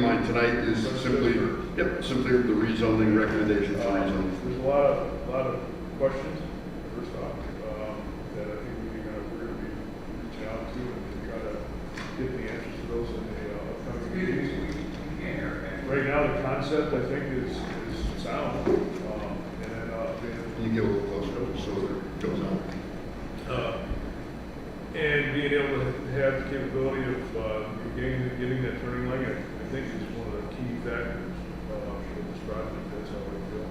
mind tonight is simply the rezoning recommendation for rezoning. There's a lot of questions, first off, that I think we're gonna be reaching out to and try to get the answers to those in the upcoming meetings. Right now, the concept, I think, is sound, and then, Can you get a little closer so that it goes out? and being able to have the capability of getting that turning lane, I think is one of the key factors for this project. That's how I feel.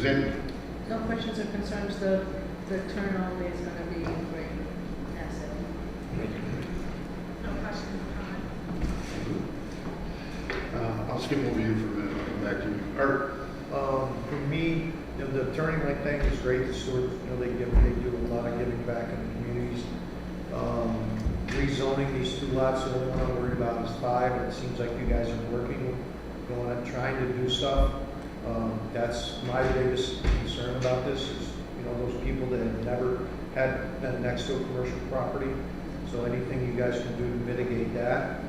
Sandy? No questions or concerns, the turn only is gonna be a great asset. No questions or comments? I'll skip over you for a minute, I'll come back to you. Art? For me, the turning lane thing is great. The Stewards, they do a lot of giving back in the communities. Rezoning these 2 lots, the only one I'm worried about is 5. And it seems like you guys are working, going on, trying to do stuff. That's my biggest concern about this is, those people that have never had been next to a commercial property. So anything you guys can do to mitigate that,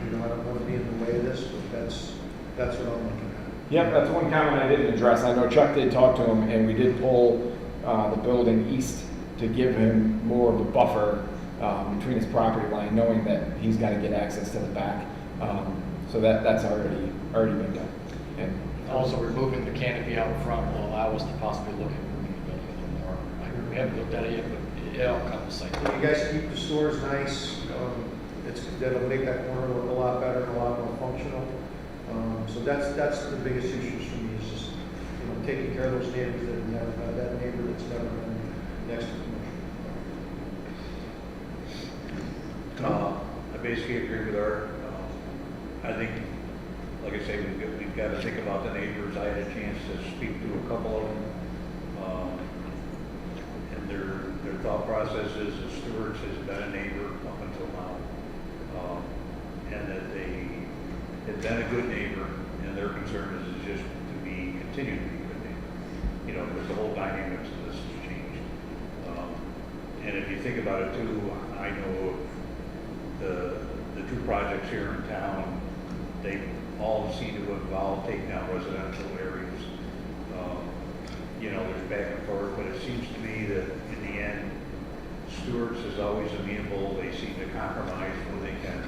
I don't want to be in the way of this, but that's what I'm looking at. Yep, that's one comment I didn't address. I know Chuck did talk to him, and we did pull the building east to give him more of a buffer between his property line, knowing that he's got to get access to the back. So that's already been done. And Also, removing the canopy out front will allow us to possibly look at moving the building a little more. We haven't looked at it yet, but it'll come to sight. You guys keep the stores nice. That'll make that corner look a lot better and a lot more functional. So that's the biggest issues for me is just taking care of those neighbors that have never that neighbor that's never been next to commercial. I basically agree with Art. I think, like I say, we've got to think about the neighbors. I had a chance to speak to a couple of them. And their thought process is that Stewart's has been a neighbor up until now. And that they have been a good neighbor, and their concern is just to continue to be a good neighbor. Because the whole dynamics of this has changed. And if you think about it too, I know of the 2 projects here in town, they all seem to involve taking down residential areas. There's back and forth, but it seems to me that in the end, Stewart's is always amenable. They seem to compromise where they can,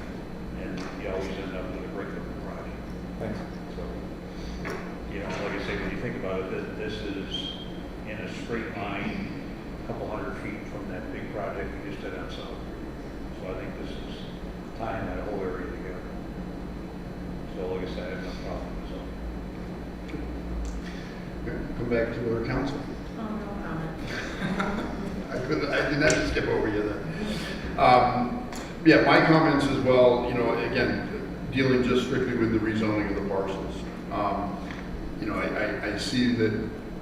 and you always end up with a break of the project. thanks. So, like I say, when you think about it, this is in a straight line, a couple hundred feet from that big project we just did on South. So I think this is tying that whole area together. So like I said, I have no problem with this. Okay, come back to our council. Oh, no comment. I didn't have to skip over you then. Yeah, my comments as well, again, dealing just strictly with the rezoning of the parcels. I see that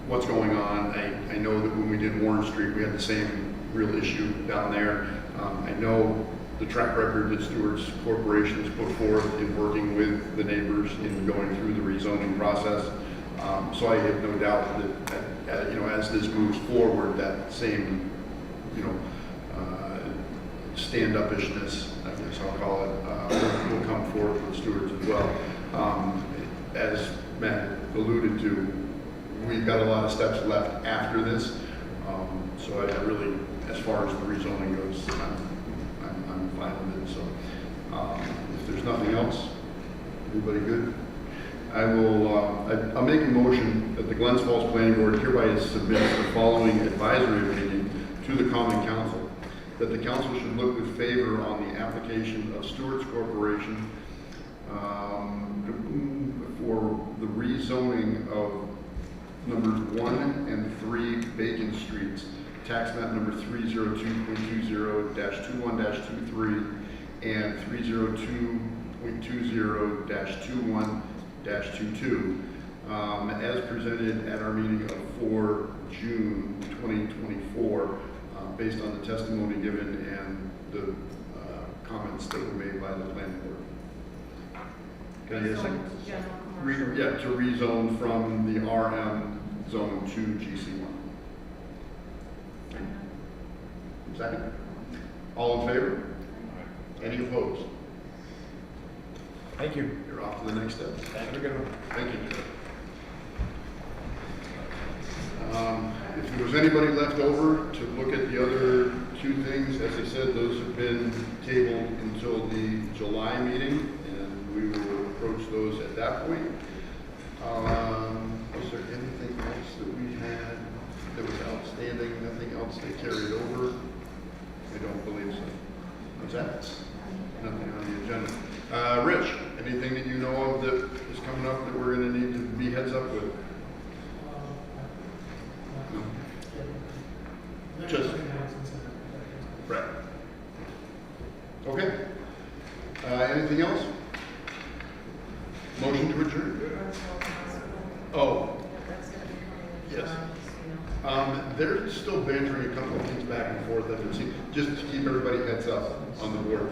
what's going on. I know that when we did Warren Street, we had the same real issue down there. I know the track record that Stewart's Corporation has put forth in working with the neighbors in going through the rezoning process. So I have no doubt that, as this moves forward, that same, stand-upishness, I guess I'll call it, will come forth with Stewart's as well. As Matt alluded to, we've got a lot of steps left after this. So I really, as far as the rezoning goes, I'm fine with it. So if there's nothing else, everybody good? I'll make a motion that the Glens Falls Planning Board hereby submits the following advisory opinion to the Common Council, that the council should look with favor on the application of Stewart's Corporation for the rezoning of numbers 1 and 3 Bacon Streets, tax map number 302.20-21-23 and 302.20-21-22, as presented at our meeting of 4 June 2024, based on the testimony given and the comments that were made by the planning board. Can I hear a second? General commercial. Yeah, to rezone from the RM zone to GC1. Second? All in favor? Any opposed? Thank you. You're off to the next step. Have a good one. Thank you. If there was anybody left over to look at the other 2 things, as I said, those have been tabled until the July meeting, and we will approach those at that point. Was there anything else that we had that was outstanding? Nothing else that carried over? I don't believe so. What's that? Nothing on the agenda. Rich, anything that you know of that is coming up that we're going to need to be heads up with? Motion to adjourn? Oh, That's gonna be coming in yes. July, so. They're still bantering a couple of things back and forth, I've seen, just to keep everybody heads up on the board.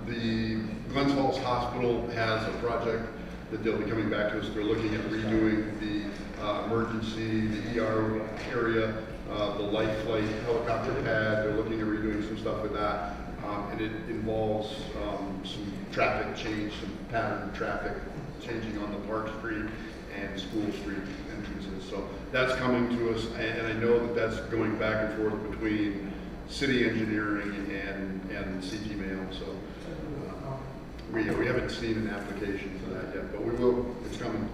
The Glens Falls Hospital has a project that they'll be coming back to us. They're looking at redoing the emergency, the ER area, the light flight helicopter pad. They're looking at redoing some stuff with that. And it involves some traffic change, some pattern traffic changing on the Park Street and School Street entrances. So that's coming to us, and I know that that's going back and forth between city engineering and CT Mail. So we haven't seen an application for that yet, but we will. It's coming.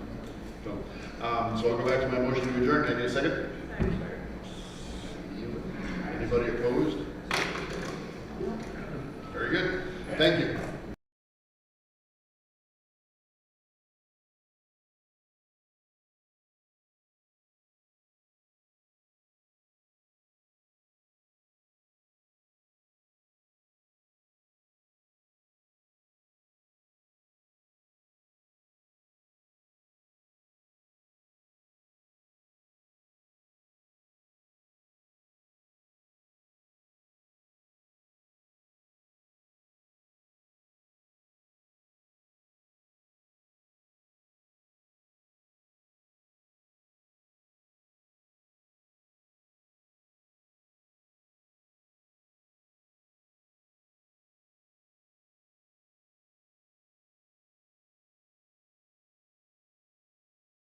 So I'll go back to my motion to adjourn. Can I get a second?